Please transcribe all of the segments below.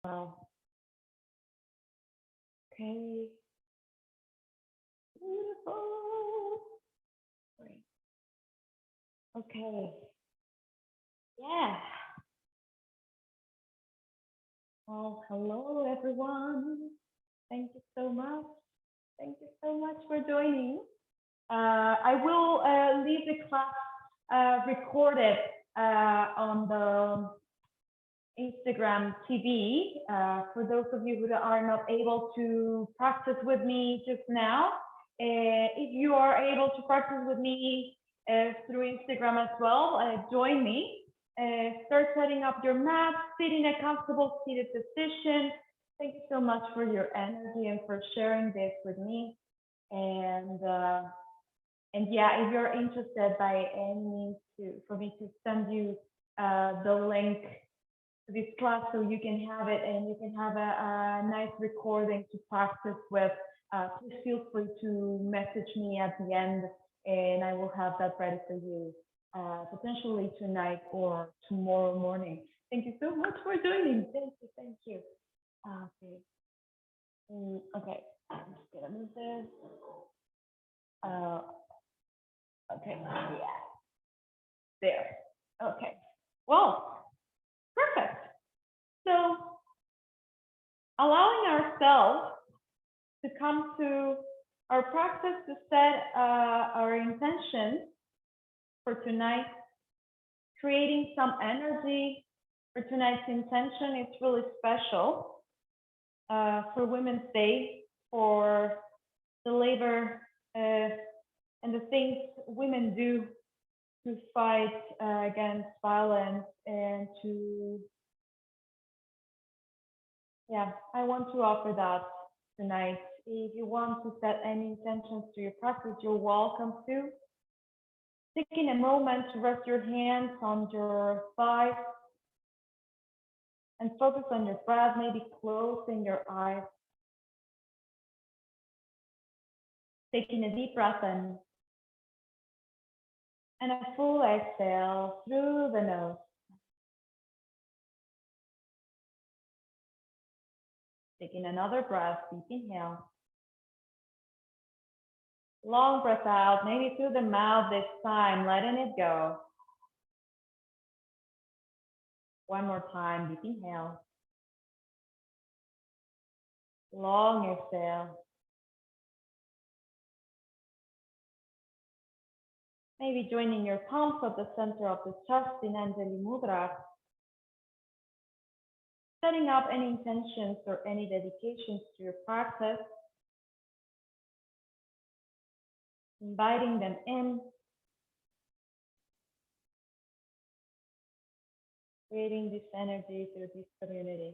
Wow. Okay. Beautiful. Great. Okay. Yeah. Well, hello everyone. Thank you so much. Thank you so much for joining. I will leave the class recorded on the Instagram TV. For those of you who are not able to practice with me just now, if you are able to practice with me through Instagram as well, join me. Start setting up your mat, sit in a comfortable seated position. Thank you so much for your energy and for sharing this with me. And yeah, if you're interested by any means for me to send you the link to this class so you can have it and you can have a nice recording to practice with, please feel free to message me at the end and I will have that ready for you potentially tonight or tomorrow morning. Thank you so much for joining. Thank you. Thank you. Okay. Okay. I'm just gonna move this. Okay. Yeah. There. Okay. Well, perfect. So allowing ourselves to come to our practice to set our intention for tonight, creating some energy for tonight's intention is really special for Women's Day, for the labor and the things women do to fight against violence and to, yeah, I want to offer that tonight. If you want to set any intentions to your practice, you're welcome to. Taking a moment to rest your hands on your thighs and focus on your breath, maybe closing your eyes. Taking a deep breath in and a full exhale through the nose. Taking another breath, deep inhale. Long breath out, maybe through the mouth this time, letting it go. One more time, deep inhale. Long exhale. Maybe joining your palms at the center of the chest in Anjali Mudra. Setting up any intentions or any dedications to your practice. Inviting them in. Creating this energy through this community.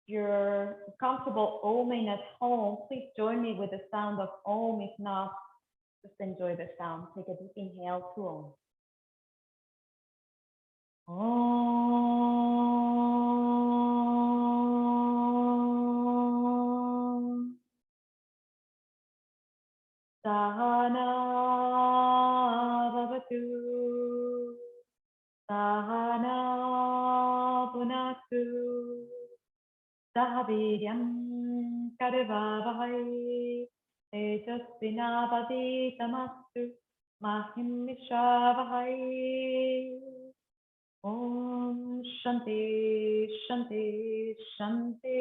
If you're comfortable oming at home, please join me with the sound of Om. If not, just enjoy the sound. Take a deep inhale to Om. Om. Sahana Bhavatu. Sahana Punatu. Sahaviryam Karvavahai. Tejasvinavaditamastu. Mahim Vishavahai. Om Shanti Shanti Shanti.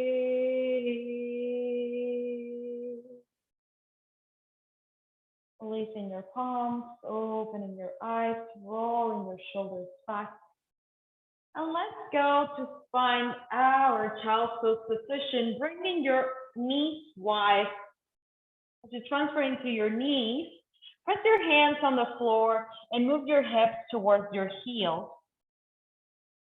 Releasing your palms, opening your eyes, rolling your shoulders back. And let's go to find our child's pose position, bringing your knees wide. As you transfer into your knees, press your hands on the floor and move your hips towards your heels.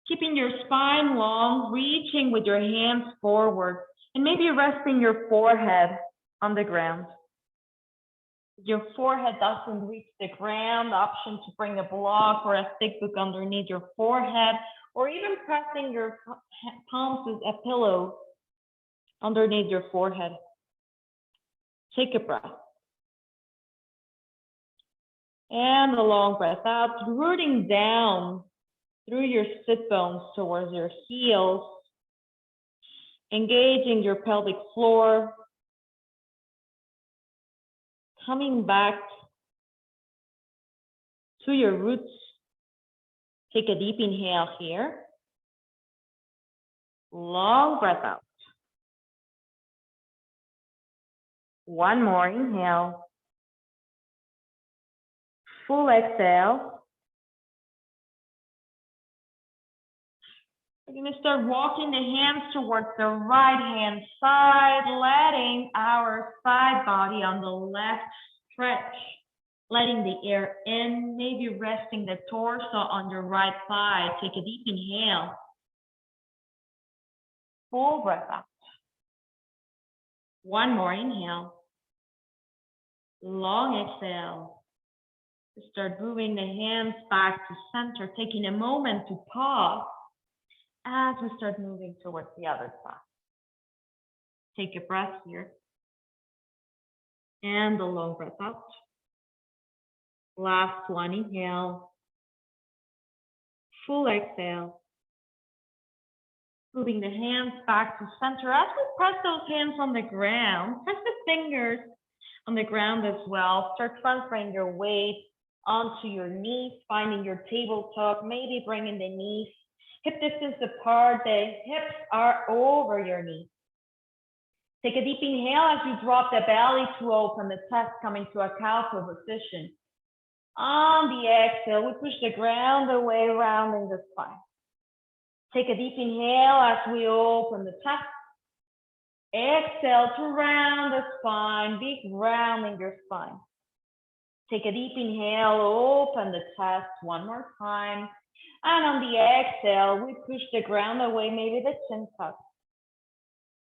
Keeping your spine long, reaching with your hands forward, and maybe resting your forehead on the ground. If your forehead doesn't reach the ground, the option to bring a block or a stick book underneath your forehead, or even pressing your palms as a pillow underneath your forehead. Take a breath. And a long breath out, rooting down through your sit bones towards your heels, Engaging your pelvic floor. Coming back to your roots. Take a deep inhale here. Long breath out. One more inhale. Full exhale. We're going to start walking the hands towards the right hand side, letting our side body on the left stretch, letting the air in, maybe resting the torso on your right side. Take a deep inhale. Full breath out. One more inhale. Long exhale. Start moving the hands back to center, taking a moment to pause as we start moving towards the other side. Take a breath here. And a long breath out. Last one, inhale. Full exhale. Moving the hands back to center. As we press those hands on the ground, press the fingers on the ground as well. Start transferring your weight onto your knees, finding your tabletop, maybe bringing the knees hip distance apart. The hips are over your knees. Take a deep inhale as you drop the belly to open the chest, coming to a cow position. On the exhale, we push the ground away, rounding the spine. Take a deep inhale as we open the chest. Exhale to round the spine, big rounding your spine. Take a deep inhale, open the chest one more time. And on the exhale, we push the ground away, maybe the chin tuck.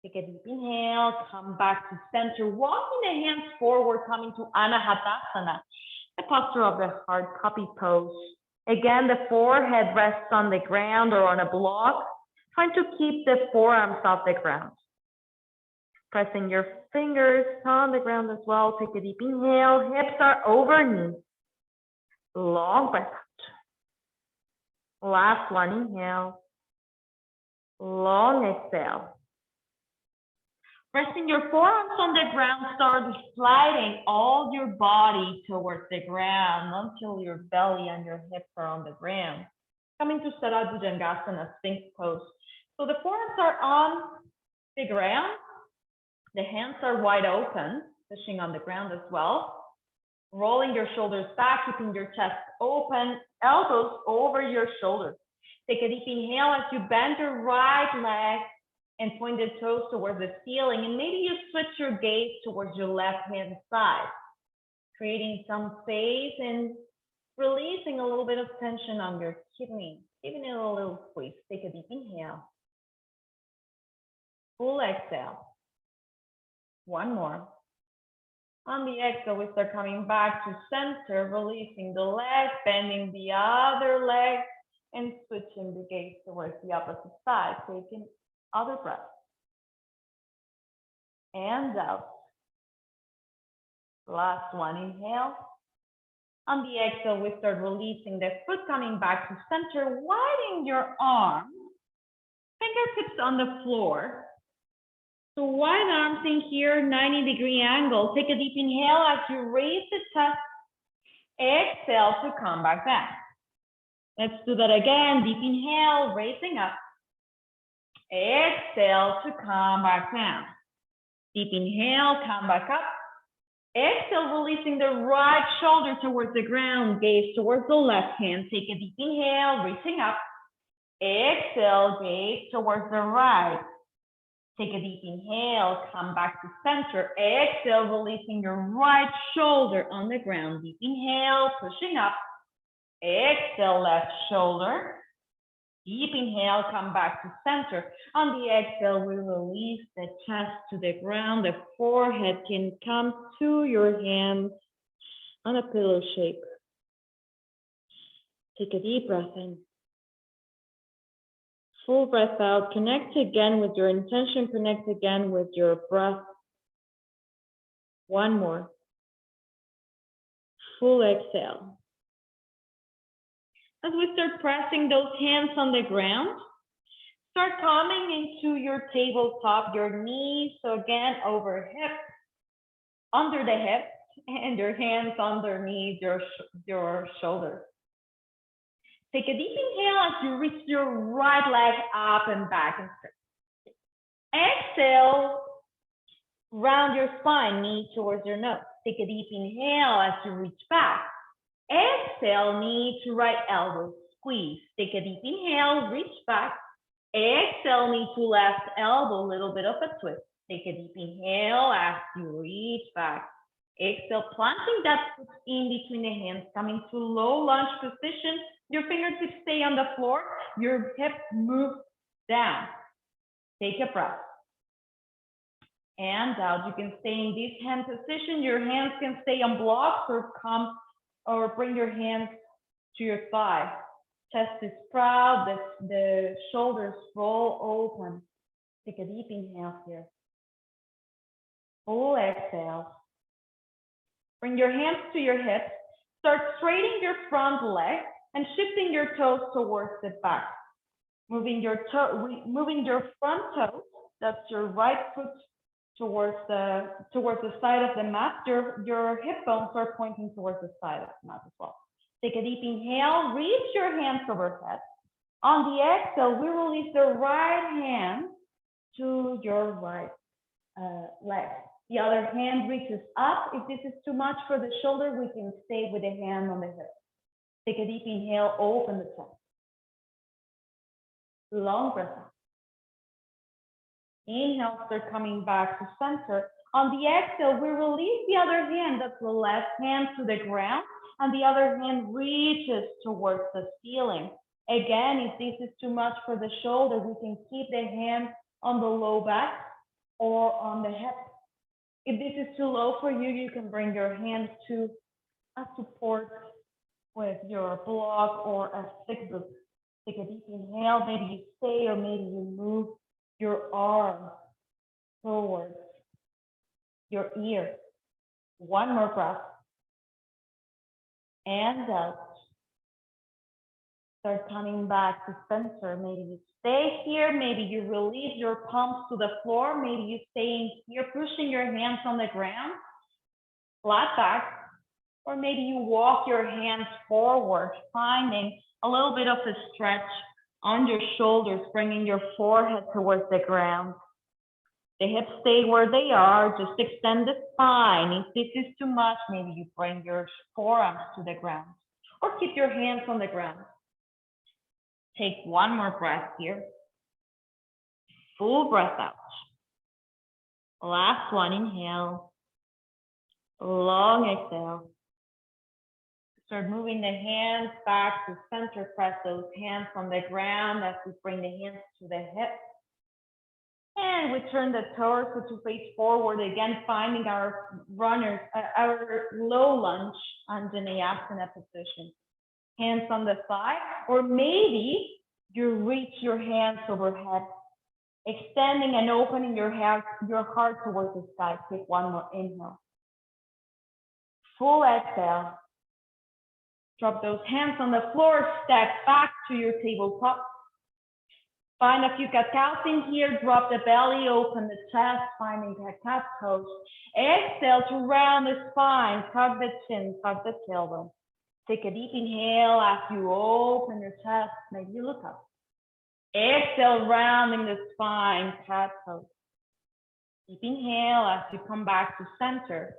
Take a deep inhale, come back to center, walking the hands forward, coming to Anahatasana, the posture of the hard copy pose. Again, the forehead rests on the ground or on a block, trying to keep the forearms off the ground. Pressing your fingers on the ground as well. Take a deep inhale, hips are over knees. Long breath out. Last one, inhale. Long exhale. Resting your forearms on the ground, start sliding all your body towards the ground until your belly and your hips are on the ground. Coming to Stara Bhujangasana, Sphinx pose. So the forearms are on the ground. The hands are wide open, pushing on the ground as well. Rolling your shoulders back, keeping your chest open, elbows over your shoulders. Take a deep inhale as you bend your right leg and point the toes towards the ceiling, and maybe you switch your gaze towards your left hand side, creating some space and releasing a little bit of tension on your kidney, giving it a little squeeze. Take a deep inhale. Full exhale. One more. On the exhale, we start coming back to center, releasing the leg, bending the other leg, and switching the gaze towards the opposite side. Taking other breath. And out. Last one, inhale. On the exhale, we start releasing the foot, coming back to center, widen your arms, fingertips on the floor. So wide arms in here, 90-degree angle. Take a deep inhale as you raise the chest. Exhale to come back down. Let's do that again. Deep inhale, raising up. Exhale to come back down. Deep inhale, come back up. Exhale, releasing the right shoulder towards the ground, gaze towards the left hand. Take a deep inhale, reaching up. Exhale, gaze towards the right. Take a deep inhale, come back to center. Exhale, releasing your right shoulder on the ground. Deep inhale, pushing up. Exhale, left shoulder. Deep inhale, come back to center. On the exhale, we release the chest to the ground. The forehead can come to your hands on a pillow shape. Take a deep breath in. Full breath out. Connect again with your intention. Connect again with your breath. One more. Full exhale. As we start pressing those hands on the ground, Start coming into your tabletop, your knees. So again, over hips, under the hips, and your hands underneath your shoulders. Take a deep inhale as you reach your right leg up and back and stretch. Exhale, round your spine, knee towards your nose. Take a deep inhale as you reach back. Exhale, knee to right elbow, squeeze. Take a deep inhale, reach back. Exhale, knee to left elbow, little bit of a twist. Take a deep inhale as you reach back. Exhale, planting that foot in between the hands, coming to low lunge position. Your fingertips stay on the floor. Your hips move down. Take a breath. And out. You can stay in this hand position. Your hands can stay on blocks or bring your hands to your thigh. Chest is proud, the shoulders roll open. Take a deep inhale here. Full exhale. Bring your hands to your hips. Start straightening your front leg and shifting your toes towards the back. Moving your front toes, that's your right foot towards the side of the mat. Your hip bones are pointing towards the side of the mat as well. Take a deep inhale, reach your hands overhead. On the exhale, we release the right hand to your right leg. The other hand reaches up. If this is too much for the shoulder, we can stay with the hand on the hip. Take a deep inhale, open the chest. Long breath out. Inhale, start coming back to center. On the exhale, we release the other hand, that's the left hand, to the ground, and the other hand reaches towards the ceiling. Again, if this is too much for the shoulder, we can keep the hand on the low back or on the hip. If this is too low for you, you can bring your hands to a support with your block or a stick book. Take a deep inhale, maybe you stay or maybe you move your arm towards your ear. One more breath. And out. Start coming back to center. Maybe you stay here. Maybe you release your palms to the floor. Maybe you stay in here, pushing your hands on the ground, flat back. Or maybe you walk your hands forward, finding a little bit of a stretch on your shoulders, bringing your forehead towards the ground. The hips stay where they are. Just extend the spine. If this is too much, maybe you bring your forearms to the ground or keep your hands on the ground. Take one more breath here. Full breath out. Last one, inhale. Long exhale. Start moving the hands back to center. Press those hands on the ground as we bring the hands to the hips. And we turn the torso to face forward again, finding our runners, our low lunge Anjaneyasana position. Hands on the thigh, or maybe you reach your hands overhead, extending and opening your heart towards the sky. Take one more inhale. Full exhale. Drop those hands on the floor, step back to your tabletop. Find a few cat-cows in here, drop the belly, open the chest, finding cat-cow pose. Exhale to round the spine, tuck the chin, tuck the tailbone. Take a deep inhale as you open your chest, maybe you look up. Exhale, rounding the spine, cat pose. Deep inhale as you come back to center.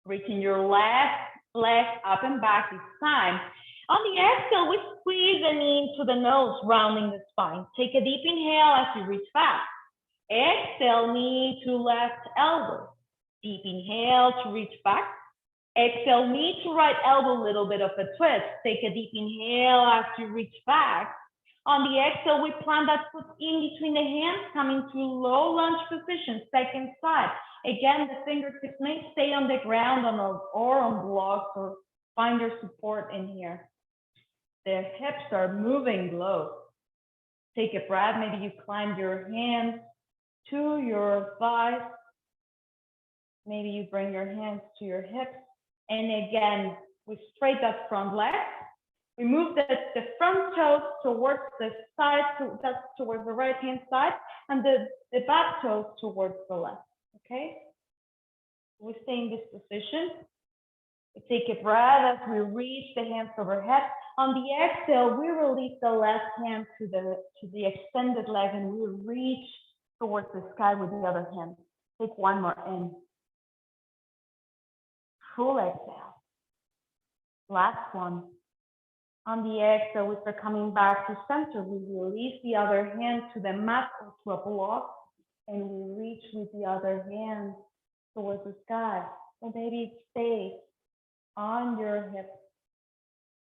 Reaching your left leg up and back this time. On the exhale, we squeeze the knee into the nose, rounding the spine. Take a deep inhale as you reach back. Exhale, knee to left elbow. Deep inhale to reach back. Exhale, knee to right elbow, little bit of a twist. Take a deep inhale as you reach back. On the exhale, we plant that foot in between the hands, coming to low lunge position, second side. Again, the fingertips may stay on the ground or on blocks, or find your support in here. The hips are moving low. Take a breath. Maybe you climb your hands to your thighs. Maybe you bring your hands to your hips. And again, we straight that front leg. We move the front toes towards the side, that's towards the right hand side, and the back toes towards the left, okay? We stay in this position. We take a breath as we reach the hands overhead. On the exhale, we release the left hand to the extended leg and we reach towards the sky with the other hand. Take one more in. Full exhale. Last one. On the exhale, we start coming back to center. We release the other hand to the mat or to a block, and we reach with the other hand towards the sky. So maybe stay on your hips.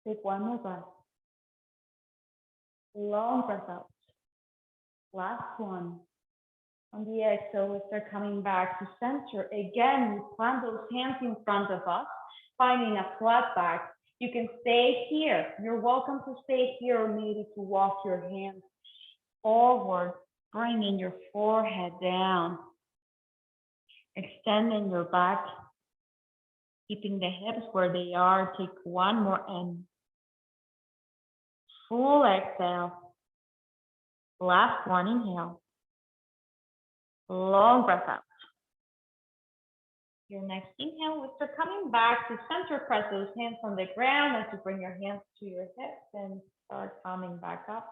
Take one more breath. Long breath out. Last one. On the exhale, we start coming back to center. Again, we plant those hands in front of us, finding a flat back. You can stay here. You're welcome to stay here or maybe to walk your hands forward, bringing your forehead down, extending your back, keeping the hips where they are. Take one more in. Full exhale. Last one, inhale. Long breath out. Your next inhale, we start coming back to center. Press those hands on the ground as you bring your hands to your hips and start coming back up.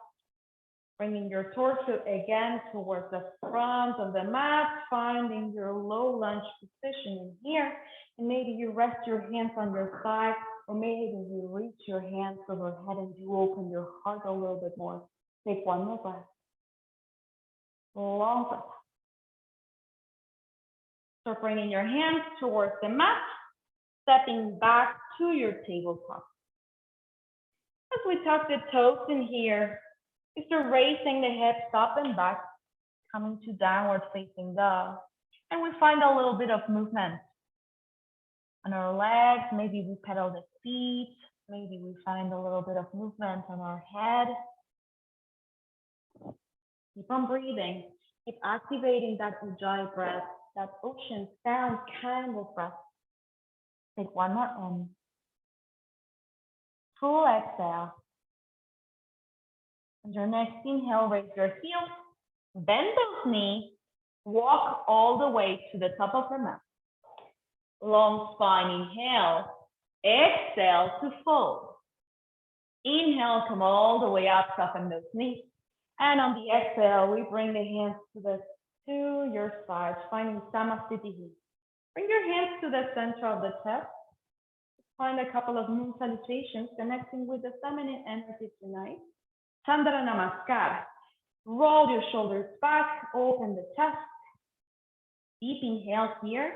Bringing your torso again towards the front of the mat, finding your low lunge position in here. And maybe you rest your hands on your thigh, or maybe you reach your hands overhead and you open your heart a little bit more. Take one more breath. Long breath. Start bringing your hands towards the mat, stepping back to your tabletop. As we tuck the toes in here, we start raising the hips up and back, coming to downward facing dog. And we find a little bit of movement on our legs. Maybe we pedal the feet. Maybe we find a little bit of movement on our head. Keep on breathing. Keep activating that Ujjayi breath, that ocean sound kind of breath. Take one more in. Full exhale. And your next inhale, raise your heels, bend those knees, walk all the way to the top of the mat. Long spine, inhale. Exhale to fold. Inhale, come all the way up, soften those knees. And on the exhale, we bring the hands to your sides, finding Samasthiti. Bring your hands to the center of the chest. Find a couple of moon salutations connecting with the feminine energy tonight. Chandra Namaskar. Roll your shoulders back, open the chest. Deep inhale here.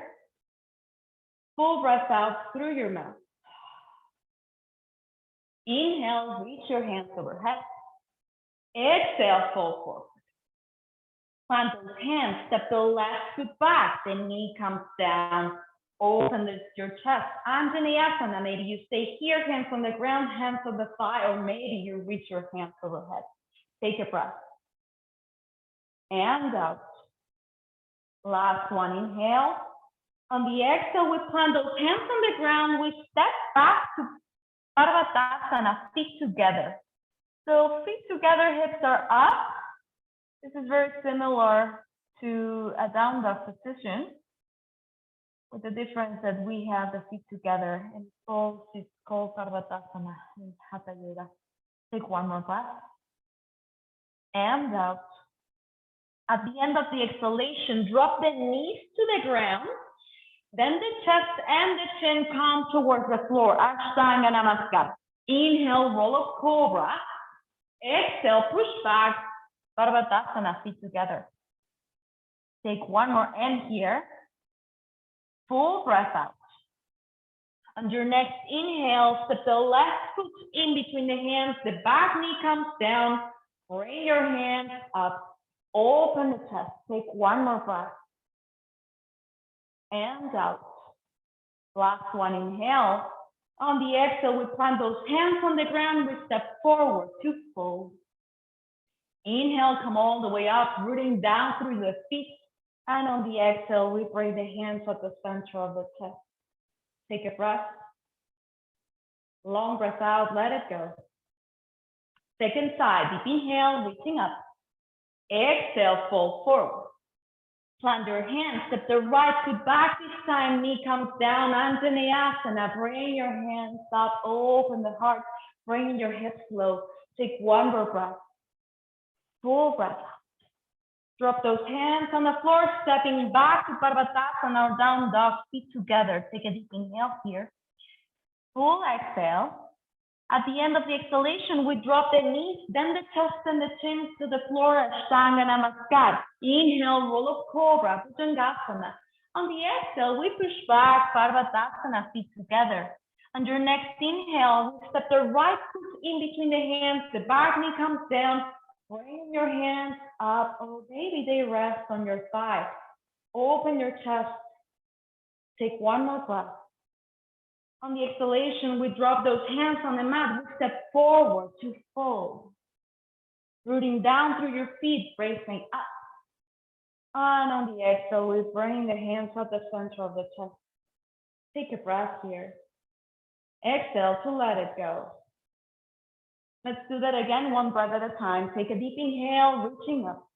Full breath out through your mouth. Inhale, reach your hands overhead. Exhale, fold forward. Plant those hands, step the left foot back, the knee comes down. Open your chest. Anjaneyasana, maybe you stay here, hands on the ground, hands on the thigh, or maybe you reach your hands overhead. Take a breath. And out. Last one, inhale. On the exhale, we plant those hands on the ground. We step back to Parvatasana, feet together. So feet together, hips are up. This is very similar to a down dog position, with the difference that we have the feet together, and it's called Parvatasana in Hatha Yoga. Take one more breath. And out. At the end of the exhalation, drop the knees to the ground. Then the chest and the chin come towards the floor. Ashtanga Namaskar. Inhale, roll up cobra. Exhale, push back. Parvatasana, feet together. Take one more in here. Full breath out. On your next inhale, step the left foot in between the hands. The back knee comes down. Bring your hands up. Open the chest. Take one more breath. And out. Last one, inhale. On the exhale, we plant those hands on the ground. We step forward to fold. Inhale, come all the way up, rooting down through the feet. And on the exhale, we bring the hands at the center of the chest. Take a breath. Long breath out, let it go. Second side, deep inhale, reaching up. Exhale, fold forward. Plant your hands, step the right foot back this time, knee comes down, Anjaneyasana. Bring your hands up, open the heart, bring your hips low. Take one more breath, full breath. Drop those hands on the floor, stepping back to Parvatasana or down dog, feet together. Take a deep inhale here. Full exhale. At the end of the exhalation, we drop the knees, then the chest and the chin to the floor, Ashtanga Namaskar. Inhale, roll up Cobra, Bhujangasana. On the exhale, we push back, Parvatasana, feet together. On your next inhale, we step the right foot in between the hands, the back knee comes down, bring your hands up, or maybe they rest on your thigh. Open your chest, take one more breath. On the exhalation, we drop those hands on the mat. We step forward to fold. Rooting down through your feet, bracing up. And on the exhale, we bring the hands at the center of the chest. Take a breath here. Exhale to let it go. Let's do that again, one breath at a time. Take a deep inhale, reaching up.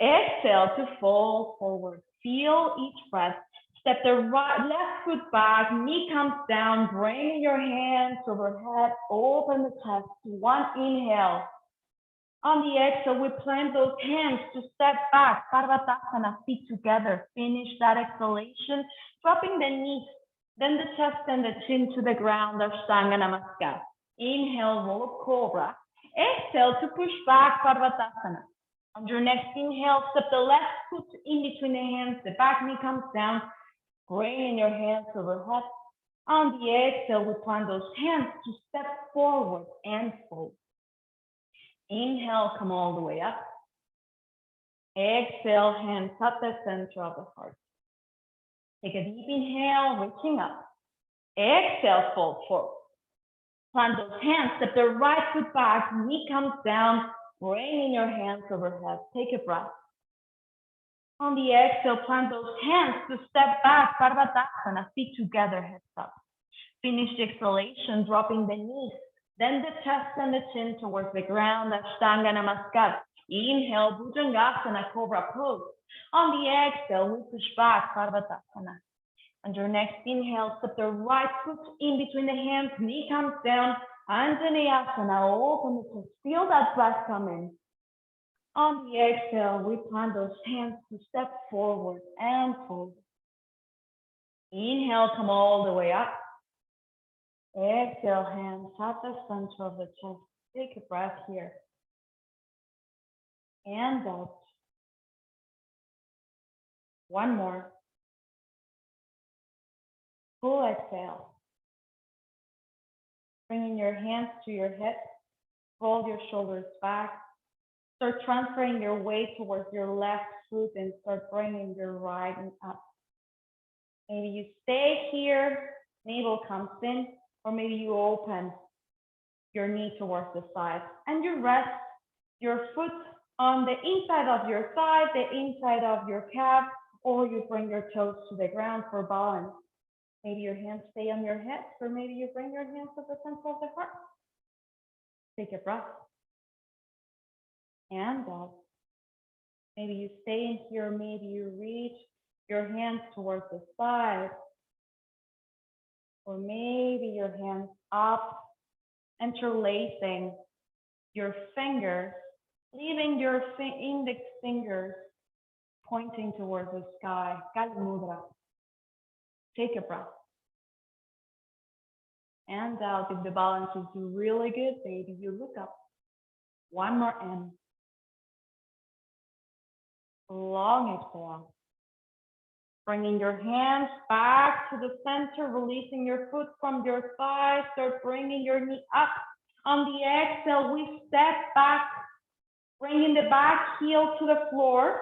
Exhale to fold forward. Feel each breath. Step the left foot back, knee comes down, bring your hands overhead, open the chest. One inhale. On the exhale, we plant those hands to step back, Parvatasana, feet together. Finish that exhalation, dropping the knees, then the chest and the chin to the ground, Ashtanga Namaskar. Inhale, roll up Cobra. Exhale to push back, Parvatasana. On your next inhale, step the left foot in between the hands, the back knee comes down. Bring your hands overhead. On the exhale, we plant those hands to step forward and fold. Inhale, come all the way up. Exhale, hands at the center of the heart. Take a deep inhale, reaching up. Exhale, fold forward. Plant those hands, step the right foot back, knee comes down, bring your hands overhead. Take a breath. On the exhale, plant those hands to step back, Parvatasana, feet together, heads up. Finish the exhalation, dropping the knees, then the chest and the chin towards the ground, Ashtanga Namaskar. Inhale, Bhujangasana, Cobra pose. On the exhale, we push back, Parvatasana. On your next inhale, step the right foot in between the hands, knee comes down, Anjaneyasana, open the chest. Feel that breath come in. On the exhale, we plant those hands to step forward and fold. Inhale, come all the way up. Exhale, hands at the center of the chest. Take a breath here. And out. One more. Full exhale. Bringing your hands to your hips. Fold your shoulders back. Start transferring your weight towards your left foot and start bringing your right up. Maybe you stay here, navel comes in, or maybe you open your knee towards the side and you rest your foot on the inside of your thigh, the inside of your calf, or you bring your toes to the ground for balance. Maybe your hands stay on your hips, or maybe you bring your hands to the center of the heart. Take a breath. And out. Maybe you stay in here, maybe you reach your hands towards the side, or maybe your hands up, interlacing your fingers, leaving your index fingers pointing towards the sky. Kali Mudra. Take a breath. And out. If the balance is really good, maybe you look up. One more in. Long exhale. Bringing your hands back to the center, releasing your foot from your thigh. Start bringing your knee up. On the exhale, we step back, bringing the back heel to the floor.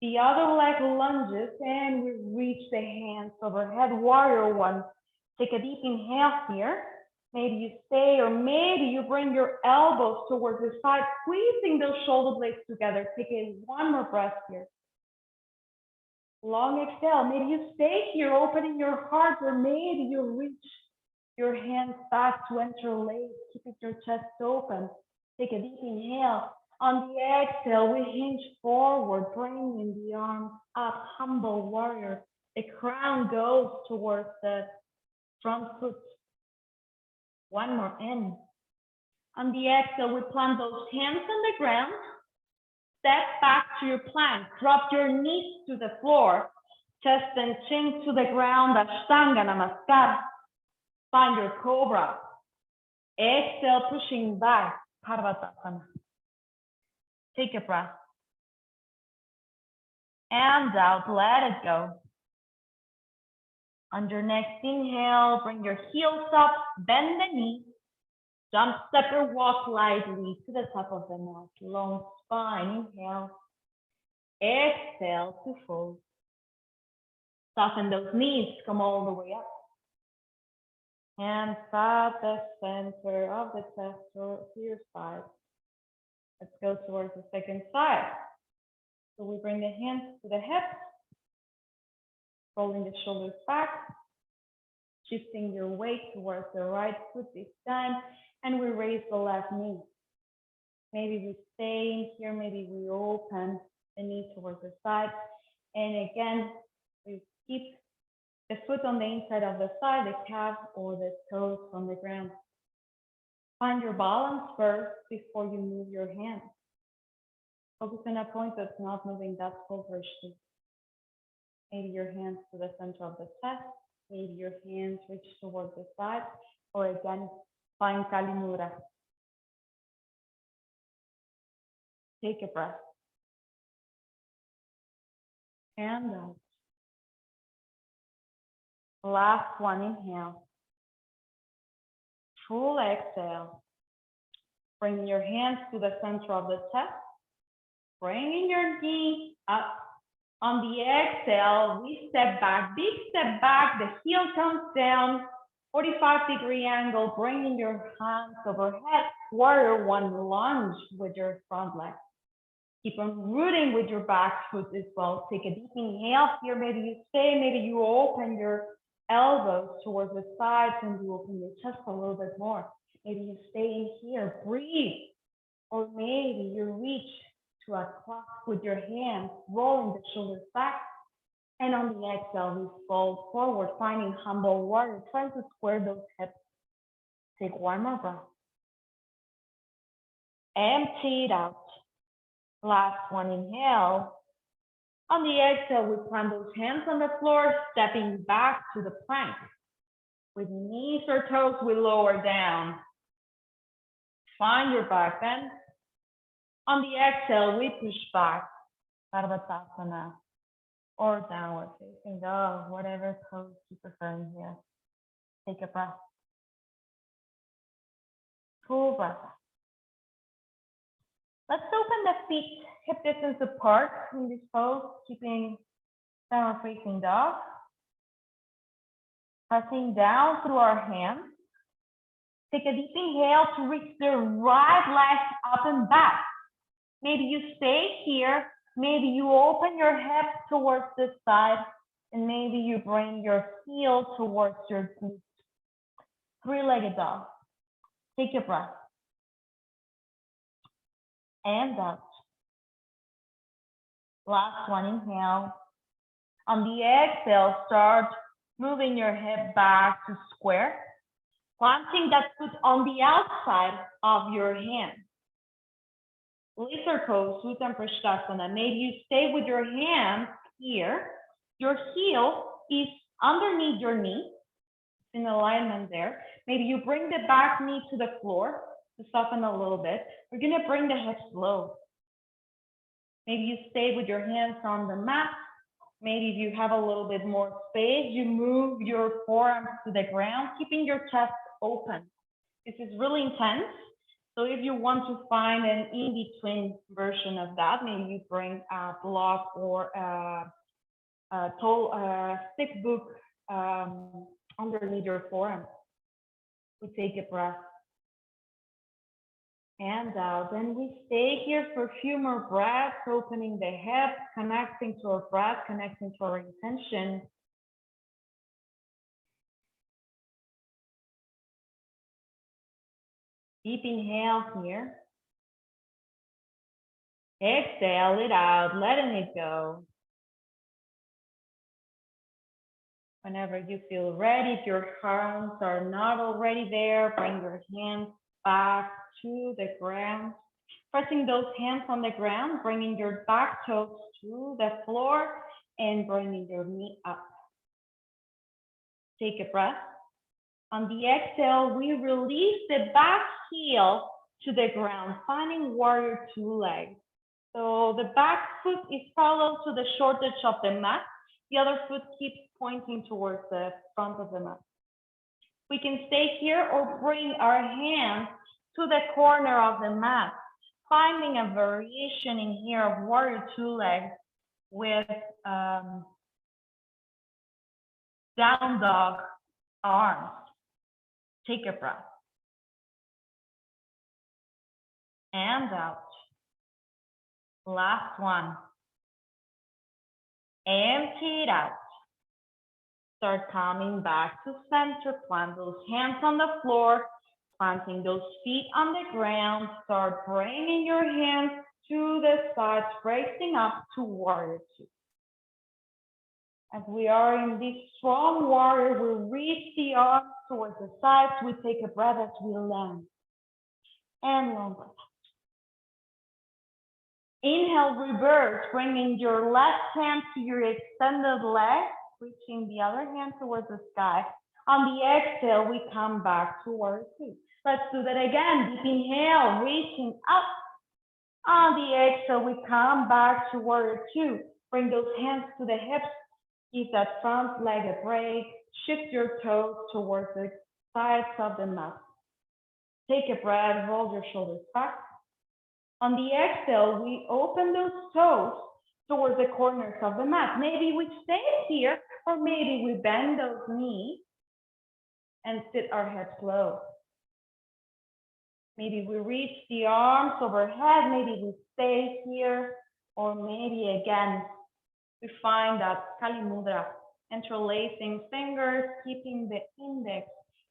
The other leg lunges, and we reach the hands overhead. Warrior one. Take a deep inhale here. Maybe you stay, or maybe you bring your elbows towards the side, squeezing those shoulder blades together. Take one more breath here. Long exhale. Maybe you stay here, opening your heart, or maybe you reach your hands back to interlace, keeping your chest open. Take a deep inhale. On the exhale, we hinge forward, bringing the arms up, humble warrior. The crown goes towards the front foot. One more in. On the exhale, we plant those hands on the ground. Step back to your plank. Drop your knees to the floor. Chest and chin to the ground. Ashtanga Namaskar. Find your cobra. Exhale, pushing back. Parvatasana. Take a breath. And out, let it go. On your next inhale, bring your heels up, bend the knees. Jump, step, or walk lightly to the top of the mat. Long spine, inhale. Exhale to fold. Soften those knees, come all the way up. Hands at the center of the chest or to your side. Let's go towards the second side. So we bring the hands to the hips, rolling the shoulders back, shifting your weight towards the right foot this time, and we raise the left knee. Maybe we stay in here, maybe we open the knee towards the side. And again, we keep the foot on the inside of the thigh, the calf, or the toes on the ground. Find your balance first before you move your hands. Focus on a point that's not moving, that's called Vrishti. Maybe your hands to the center of the chest, maybe your hands reach towards the side, or again, find Kali Mudra. Take a breath. And out. Last one, inhale. Full exhale. Bring your hands to the center of the chest. Bringing your knee up. On the exhale, we step back, big step back. The heel comes down, 45-degree angle, bringing your hands overhead. Warrior one, lunge with your front leg. Keep on rooting with your back foot as well. Take a deep inhale here. Maybe you stay, maybe you open your elbows towards the sides and you open your chest a little bit more. Maybe you stay in here, breathe. Or maybe you reach to a clock with your hands, rolling the shoulders back. And on the exhale, we fold forward, finding humble warrior, trying to square those hips. Take one more breath. Empty it out. Last one, inhale. On the exhale, we plant those hands on the floor, stepping back to the plank. With knees or toes, we lower down. Find your back bend. On the exhale, we push back, Parvatasana, or downward facing dog, whatever pose you prefer in here. Take a breath. Full breath. Let's open the feet hip distance apart in this pose, keeping downward facing dog. Pressing down through our hands. Take a deep inhale to reach the right leg up and back. Maybe you stay here. Maybe you open your hips towards the side, and maybe you bring your heel towards your glutes. Three-legged dog. Take a breath. And out. Last one, inhale. On the exhale, start moving your hip back to square. Planting that foot on the outside of your hand. Lizard pose, Uttam Prashtasana. Maybe you stay with your hands here. Your heel is underneath your knee. It's in alignment there. Maybe you bring the back knee to the floor to soften a little bit. We're going to bring the hips low. Maybe you stay with your hands on the mat. Maybe if you have a little bit more space, you move your forearms to the ground, keeping your chest open. This is really intense. So if you want to find an in-between version of that, maybe you bring a block or a tall thick book underneath your forearm. We take a breath. And out. Then we stay here for a few more breaths, opening the hips, connecting to our breath, connecting to our intention. Deep inhale here. Exhale it out, letting it go. Whenever you feel ready, if your hands are not already there, bring your hands back to the ground. Pressing those hands on the ground, bringing your back toes to the floor and bringing your knee up. Take a breath. On the exhale, we release the back heel to the ground, finding warrior two legs. So the back foot is parallel to the short edge of the mat. The other foot keeps pointing towards the front of the mat. We can stay here or bring our hands to the corner of the mat, finding a variation in here of warrior two legs with down dog arms. Take a breath. And out. Last one. Empty it out. Start coming back to center. Plant those hands on the floor. Planting those feet on the ground. Start bringing your hands to the sides, raising up to warrior two. As we are in this strong warrior, we reach the arms towards the sides. We take a breath as we land. And long breath. Inhale, reverse, bringing your left hand to your extended leg, reaching the other hand towards the sky. On the exhale, we come back to warrior two. Let's do that again. Deep inhale, reaching up. On the exhale, we come back to warrior two. Bring those hands to the hips. Give that front leg a break. Shift your toes towards the sides of the mat. Take a breath, roll your shoulders back. On the exhale, we open those toes towards the corners of the mat. Maybe we stay here, or maybe we bend those knees and sit our heads low. Maybe we reach the arms overhead, maybe we stay here, or maybe again, we find that Kali Mudra, interlacing fingers, keeping the index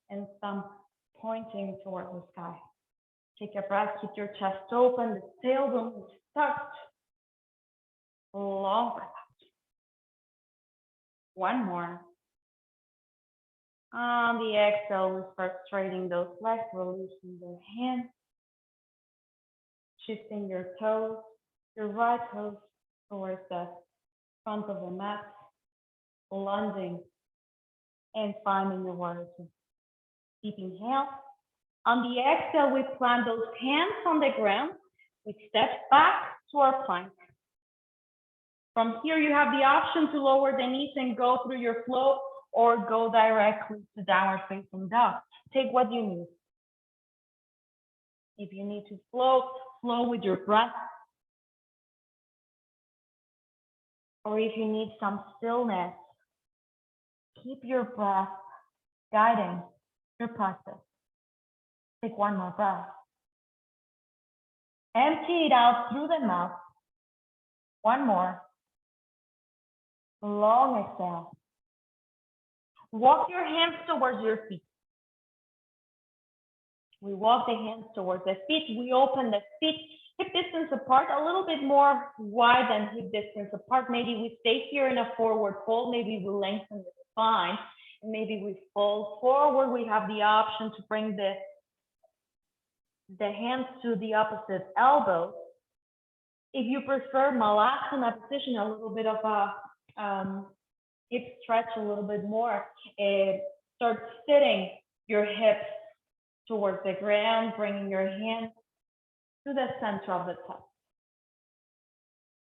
and thumb pointing toward the sky. Take a breath, keep your chest open, the tailbone is tucked. Long breath. One more. On the exhale, we start straightening those legs, releasing the hands, shifting your toes, your right toes towards the front of the mat, lunging and finding your warrior two. Deep inhale. On the exhale, we plant those hands on the ground. We step back to our plank. From here, you have the option to lower the knees and go through your flow or go directly to downward facing dog. Take what you need. If you need to flow, flow with your breath. Or if you need some stillness, keep your breath guiding your practice. Take one more breath. Empty it out through the mouth. One more. Long exhale. Walk your hands towards your feet. We walk the hands towards the feet. We open the feet hip distance apart, a little bit more wide than hip distance apart. Maybe we stay here in a forward fold. Maybe we lengthen the spine. And maybe we fold forward. We have the option to bring the hands to the opposite elbows. If you prefer Malasana position, a little bit of a hip stretch a little bit more, start sitting your hips towards the ground, bringing your hands to the center of the chest.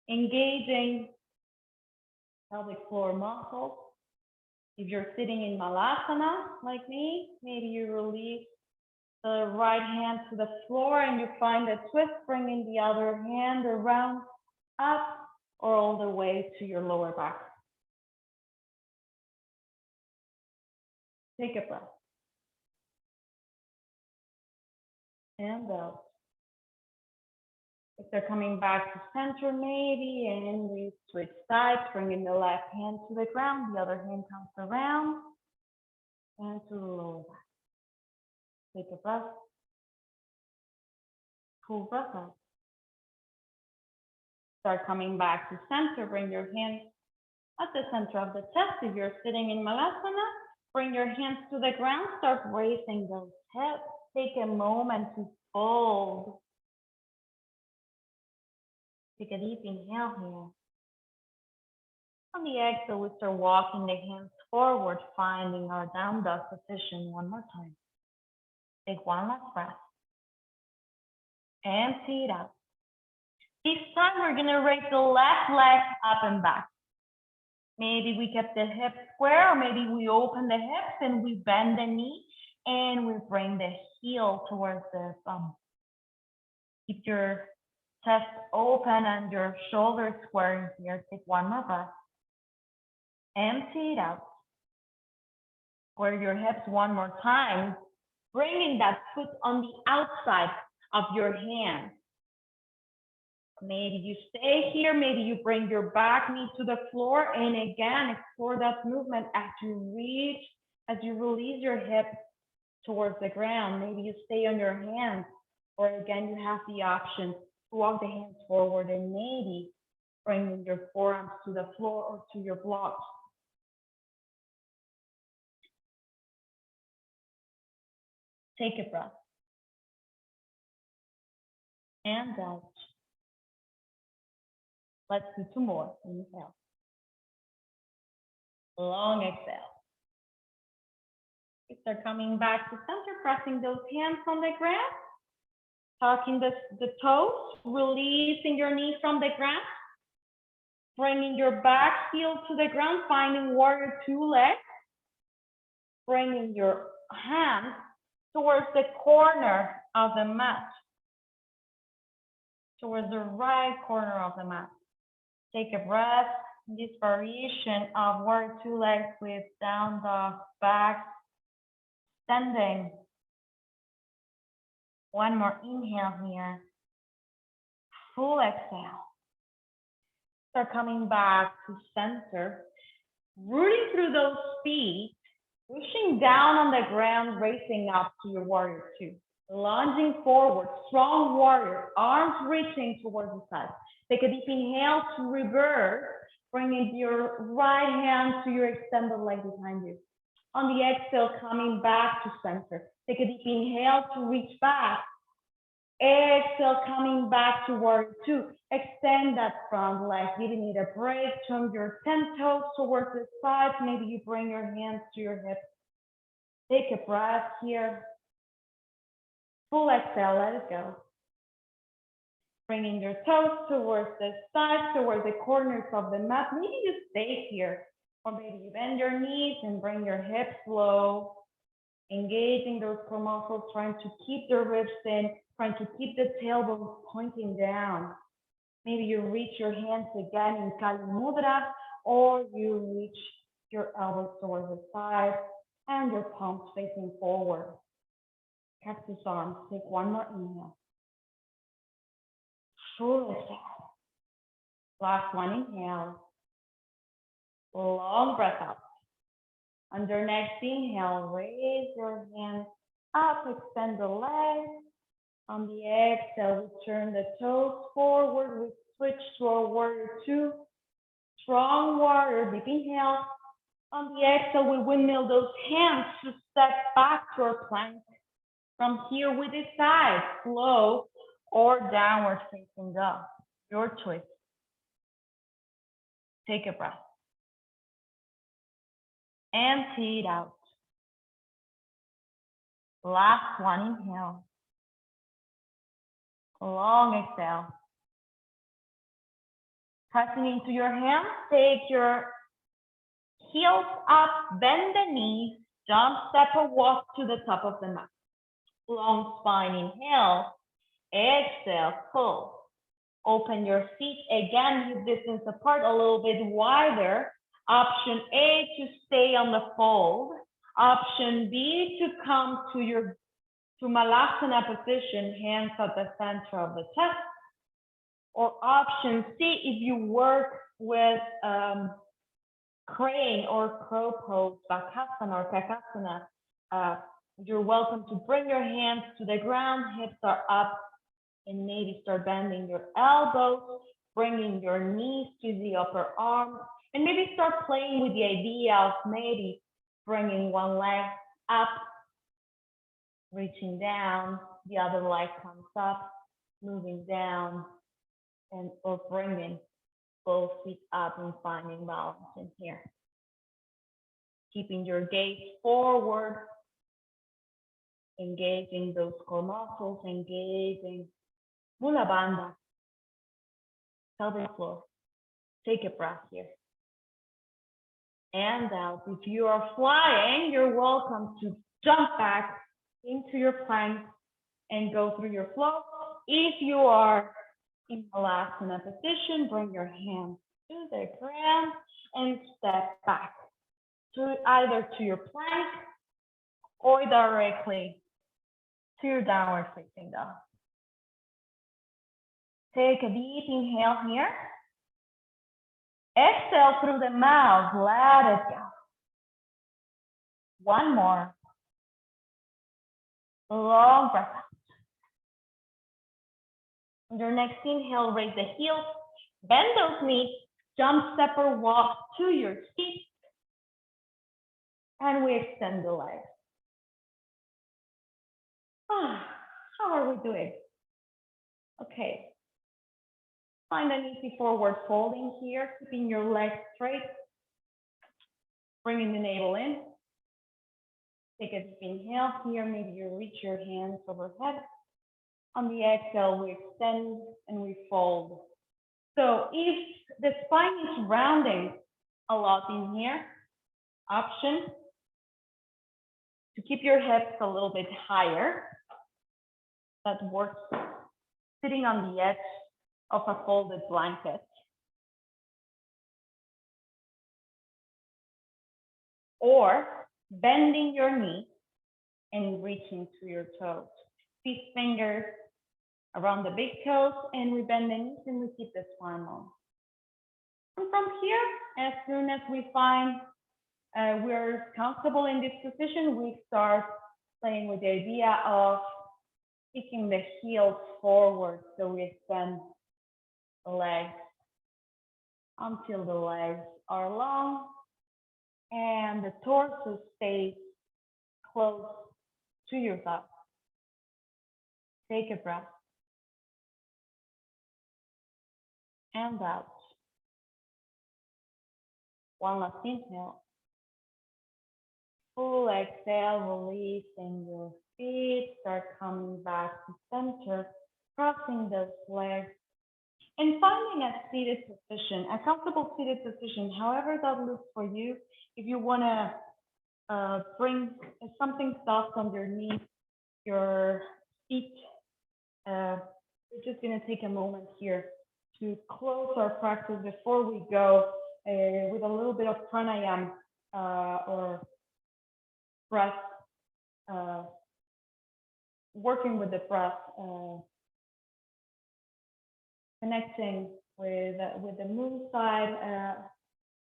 Engaging pelvic floor muscles. If you're sitting in Malasana like me, maybe you release the right hand to the floor and you find a twist, bringing the other hand around, up, or all the way to your lower back. Take a breath. And out. If they're coming back to center maybe, and we switch sides, bringing the left hand to the ground, the other hand comes around, and to the lower back. Take a breath. Full breath out. Start coming back to center. Bring your hands at the center of the chest. If you're sitting in Malasana, bring your hands to the ground. Start raising those hips. Take a moment to fold. Take a deep inhale here. On the exhale, we start walking the hands forward, finding our down dog position one more time. Take one last breath. Empty it out. This time, we're going to raise the left leg up and back. Maybe we kept the hips square, or maybe we open the hips and we bend the knee and we bring the heel towards the thumb. Keep your chest open and your shoulders square here. Take one more breath. Empty it out. Square your hips one more time, bringing that foot on the outside of your hand. Maybe you stay here, maybe you bring your back knee to the floor, and again, explore that movement as you reach, as you release your hips towards the ground. Maybe you stay on your hands, or again, you have the option to walk the hands forward and maybe bringing your forearms to the floor or to your blocks. Take a breath. And out. Let's do two more. Inhale. Long exhale. Start coming back to center, pressing those hands on the ground. Tucking the toes, releasing your knees from the ground. Bringing your back heel to the ground, finding warrior two legs. Bringing your hands towards the corner of the mat. Towards the right corner of the mat. Take a breath. This variation of warrior two legs with down dog, back, extending. One more inhale here. Full exhale. Start coming back to center. Rooting through those feet. Pushing down on the ground, raising up to your warrior two. Lunging forward, strong warrior, arms reaching towards the side. Take a deep inhale to reverse, bringing your right hand to your extended leg behind you. On the exhale, coming back to center. Take a deep inhale to reach back. Exhale, coming back to warrior two. Extend that front leg, giving it a break. Turn your 10 toes towards the side. Maybe you bring your hands to your hips. Take a breath here. Full exhale, let it go. Bringing your toes towards the side, towards the corners of the mat. Maybe you stay here. Or maybe you bend your knees and bring your hips low. Engaging those core muscles, trying to keep the ribs in, trying to keep the tailbone pointing down. Maybe you reach your hands again in Kali Mudra, or you reach your elbows towards the side and your palms facing forward. Cactus arms. Take one more inhale. Full exhale. Last one, inhale. Long breath out. On your next inhale, raise your hands up, extend the legs. On the exhale, we turn the toes forward. We switch to our warrior two. Strong warrior, deep inhale. On the exhale, we windmill those hands to step back to our plank. From here, we decide slow or downward facing dog. Your choice. Take a breath. Empty it out. Last one, inhale. Long exhale. Pressing into your hands, take your heels up, bend the knees, jump, step, or walk to the top of the mat. Long spine, inhale. Exhale, pull. Open your feet again, hip distance apart, a little bit wider. Option A, to stay on the fold. Option B, to come to Malasana position, hands at the center of the chest. Or option C, if you work with crane or crow pose, Bakasana or Kakasana, you're welcome to bring your hands to the ground, hips are up, and maybe start bending your elbows. bringing your knees to the upper arm, and maybe start playing with the idea of maybe bringing one leg up, reaching down, the other leg comes up, moving down, and or bringing both feet up and finding balance in here. Keeping your gaze forward, engaging those core muscles, engaging mula bandha, pelvic floor. Take a breath here. And out. If you are flying, you're welcome to jump back into your plank and go through your flow. If you are in Halasana position, bring your hands to the ground and step back to either to your plank or directly to your downward facing dog. Take a deep inhale here. Exhale through the mouth, let it go. One more. Long breath out. On your next inhale, raise the heels, bend those knees, jump, step, or walk to your feet, and we extend the legs. How are we doing? Okay. Find an easy forward folding here, keeping your legs straight, bringing the navel in. Take a deep inhale here, maybe you reach your hands overhead. On the exhale, we extend and we fold. So if the spine is rounding a lot in here, option to keep your hips a little bit higher. That works sitting on the edge of a folded blanket. Or bending your knee and reaching to your toes. Feet fingers around the big toes, and we bend the knees and we keep the spine long. And from here, as soon as we find we're comfortable in this position, we start playing with the idea of kicking the heels forward. So we extend the legs until the legs are long and the torso stays close to your thigh. Take a breath. And out. One last inhale. Full exhale, releasing your feet. Start coming back to center, crossing those legs, and finding a seated position, a comfortable seated position, however that looks for you. If you want to bring something soft underneath your feet, we're just going to take a moment here to close our practice before we go with a little bit of pranayama or breath, working with the breath, connecting with the moon side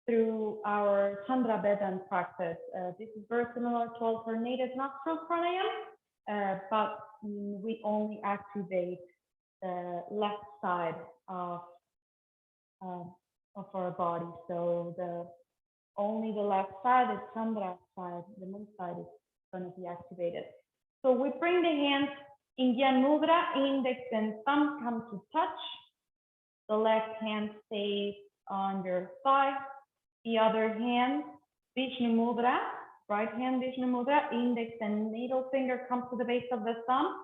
through our Chandra Vedan practice. This is very similar to alternative nostril pranayama, but we only activate the left side of our body. So only the left side, the Chandra side, the moon side is going to be activated. So we bring the hands in Gyan Mudra, index and thumb come to touch. The left hand stays on your thigh. The other hand, Vishnu Mudra, right hand Vishnu Mudra, index and middle finger come to the base of the thumb.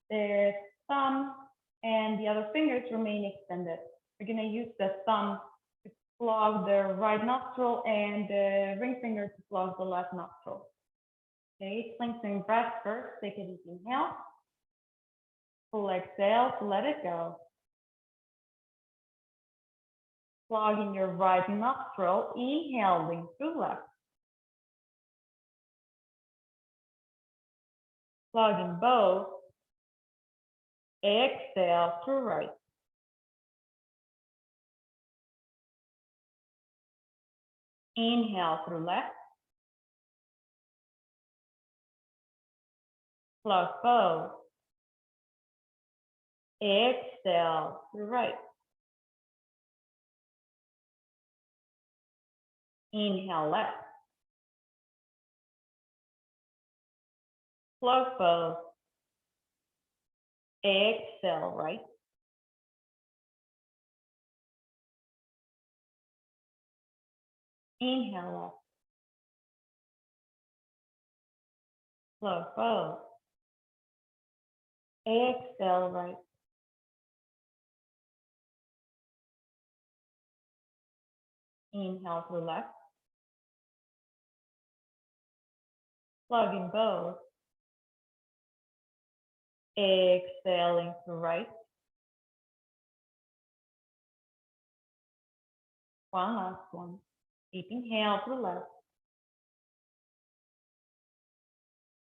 The thumb and the other fingers remain extended. We're going to use the thumb to plug the right nostril and the ring finger to plug the left nostril. Okay, lengthening breath first. Take a deep inhale. Full exhale to let it go. Plugging your right nostril, inhaling through left. Plugging both, exhale through right. Inhale through left. Plug both. Exhale through right. Inhale left. Float both. Exhale right. Inhale left. Float both. Exhale right. Inhale through left. Plugging both. Exhaling through right. One last one. Deep inhale through left.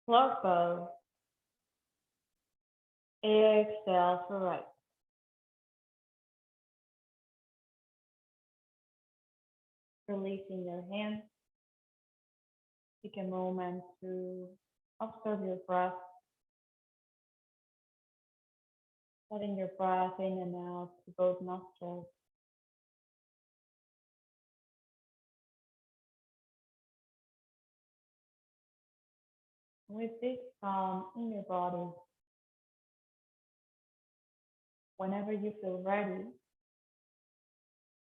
Plug both. Exhale through right. Releasing your hands. Take a moment to observe your breath. Letting your breath in and out to both nostrils. With this calm in your body, whenever you feel ready,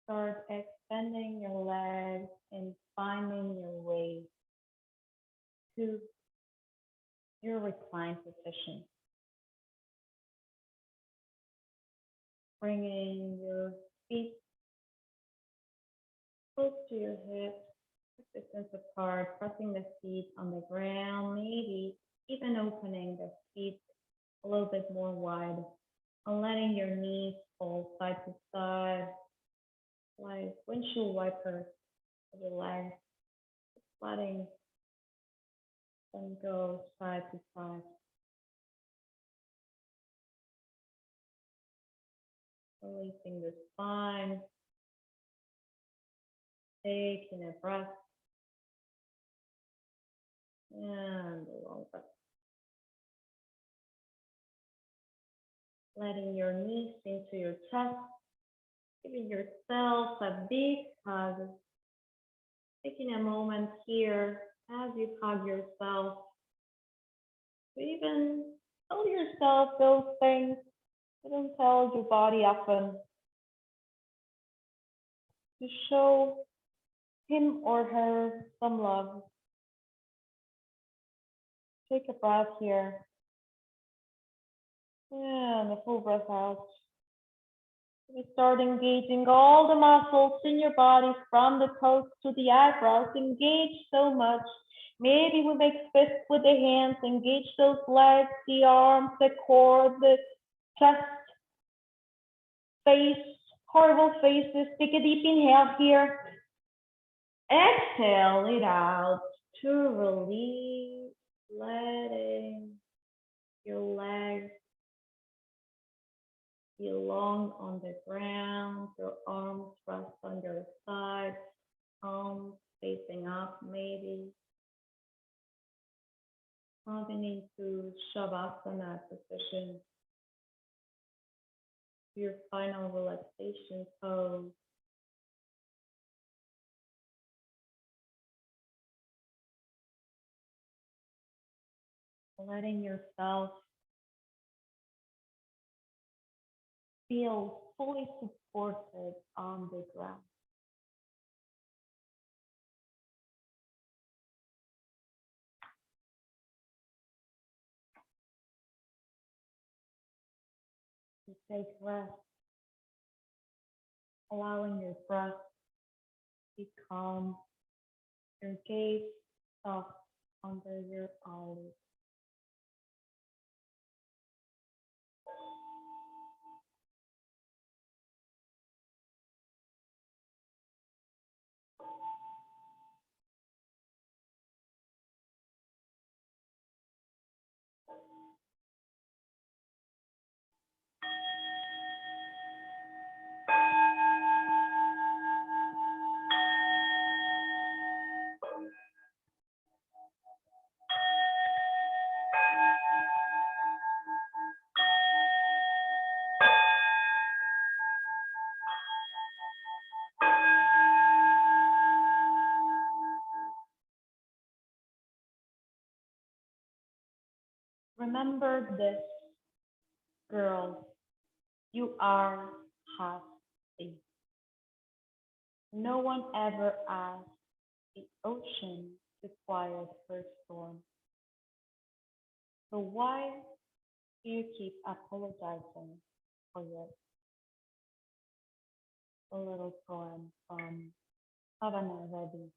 start extending your legs and finding your way to your reclined position. Bringing your feet close to your hips, distance apart, pressing the feet on the ground, maybe even opening the feet a little bit more wide, and letting your knees fall side to side, like windshield wipers of your legs, letting them go side to side. Releasing the spine, taking a breath, and a long breath. Letting your knees into your chest, giving yourself a big hug. Taking a moment here as you hug yourself to even tell yourself those things you don't tell your body often, to show him or her some love. Take a breath here. And a full breath out. We start engaging all the muscles in your body from the toes to the eyebrows. Engage so much. Maybe we make fists with the hands. Engage those legs, the arms, the core, the chest, face, horrible faces. Take a deep inhale here. Exhale it out to release, letting your legs be long on the ground, your arms rest on your sides, palms facing up maybe. Moving into Shavasana position, your final relaxation pose. Letting yourself feel fully supported on the ground. You take rest, allowing your breath to be calm, your gaze soft under your eyelids. Remember this, girl. You are half sea. No one ever asked the ocean to quiet her storm. So why do you keep apologizing for your little poem from Havana Reddy?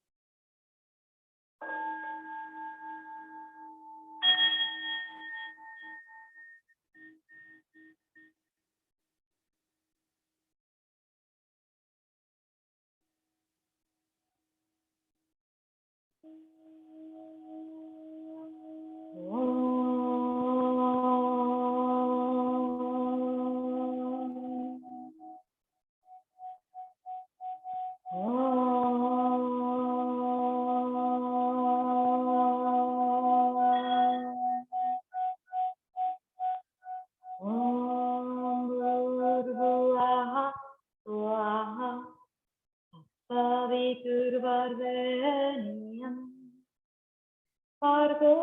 Pargo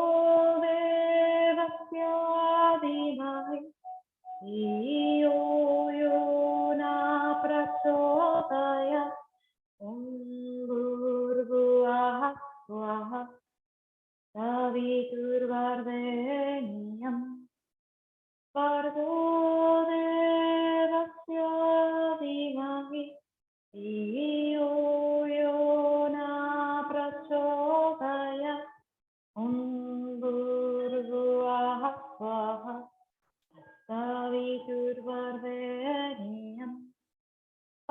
devasya dhimai धियो यो न प्रचोदयात् ॐ भूर्भुवः स्वः सवितुर्वरेण्यं भर्गो देवस्य धीमहि धियो यो न प्रचोदयात् ॐ भूर्भुवः स्वः सवितुर्वरेण्यं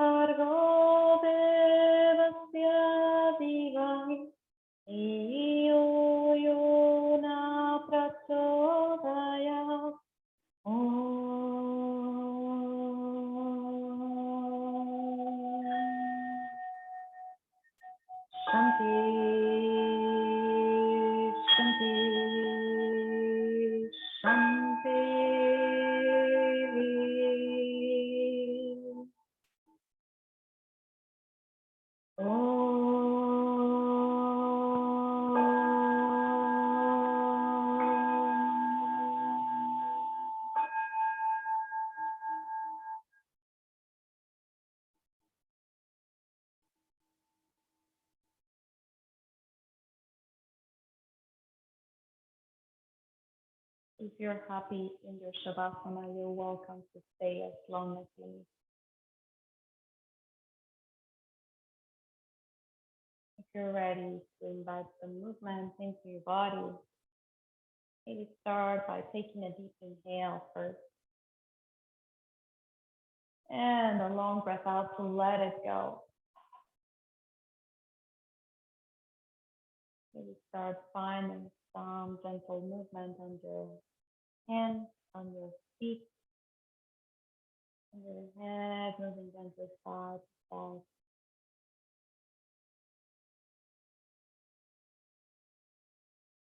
भर्गो देवस्य धीमहि धियो यो न प्रचोदयात् ॐ शान्ति शान्ति शान्ति If you're happy in your Shavasana, you're welcome to stay as long as you need. If you're ready to invite some movement into your body, maybe start by taking a deep inhale first and a long breath out to let it go. Maybe start finding some gentle movement on your hands, on your feet, on your head, moving gently side to side.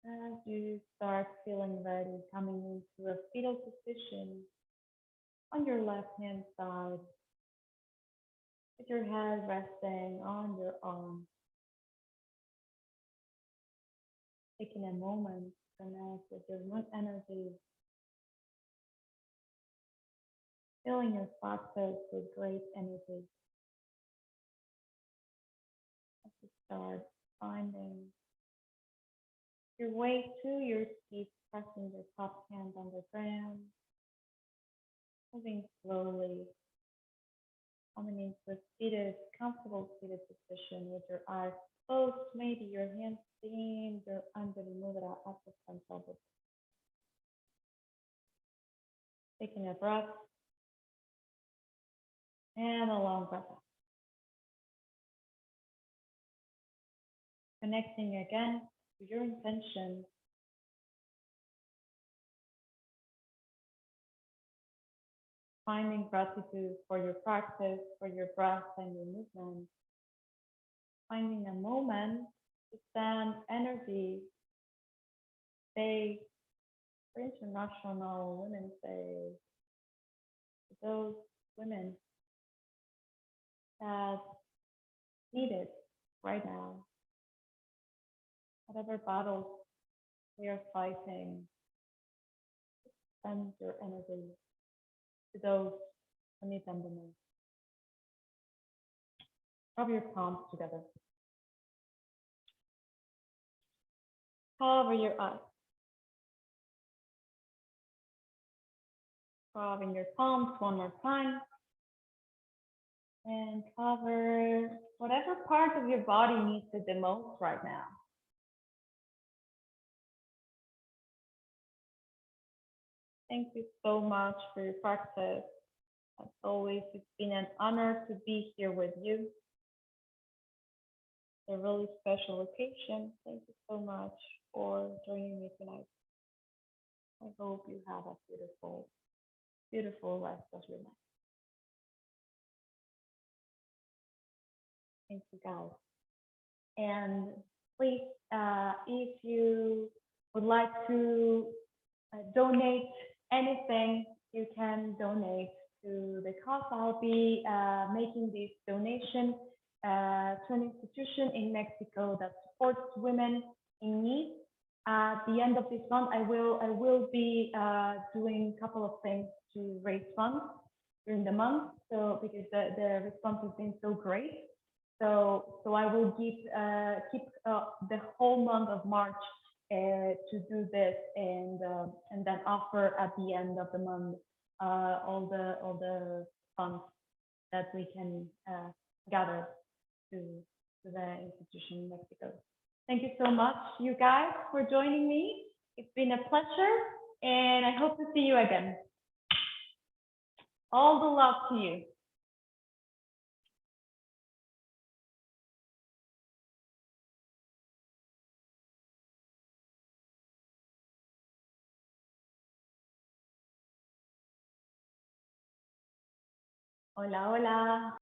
As you start feeling ready, coming into a fetal position on your left hand side, with your head resting on your arm. Taking a moment to connect with your moon energy, filling your practice with great energy. As you start finding your way to your feet, pressing your top hand on the ground, moving slowly, coming into a seated, comfortable seated position with your eyes closed, maybe your hands behind your Anjali Mudra at the front of it. Taking a breath and a long breath out. Connecting again to your intention. Finding gratitude for your practice, for your breath and your movement. Finding a moment to send energy, say, for International Women's Day, to those women that need it right now. Whatever battles we are fighting, Send your energy to those who need them the most. Rub your palms together. Cover your eyes. Rubbing your palms one more time. And cover whatever part of your body needs it the most right now. Thank you so much for your practice. As always, it's been an honor to be here with you. It's a really special occasion. Thank you so much for joining me tonight. I hope you have a beautiful, beautiful rest of your night. Thank you, guys. And please, if you would like to donate anything, you can donate to the cause. I'll be making this donation to an institution in Mexico that supports women in need. At the end of this month, I will be doing a couple of things to raise funds during the month. So because the response has been so great, so I will keep the whole month of March to do this, and then offer at the end of the month all the funds that we can gather to the institution in Mexico. Thank you so much, you guys, for joining me. It's been a pleasure, and I hope to see you again. All the love to you. Hola, hola.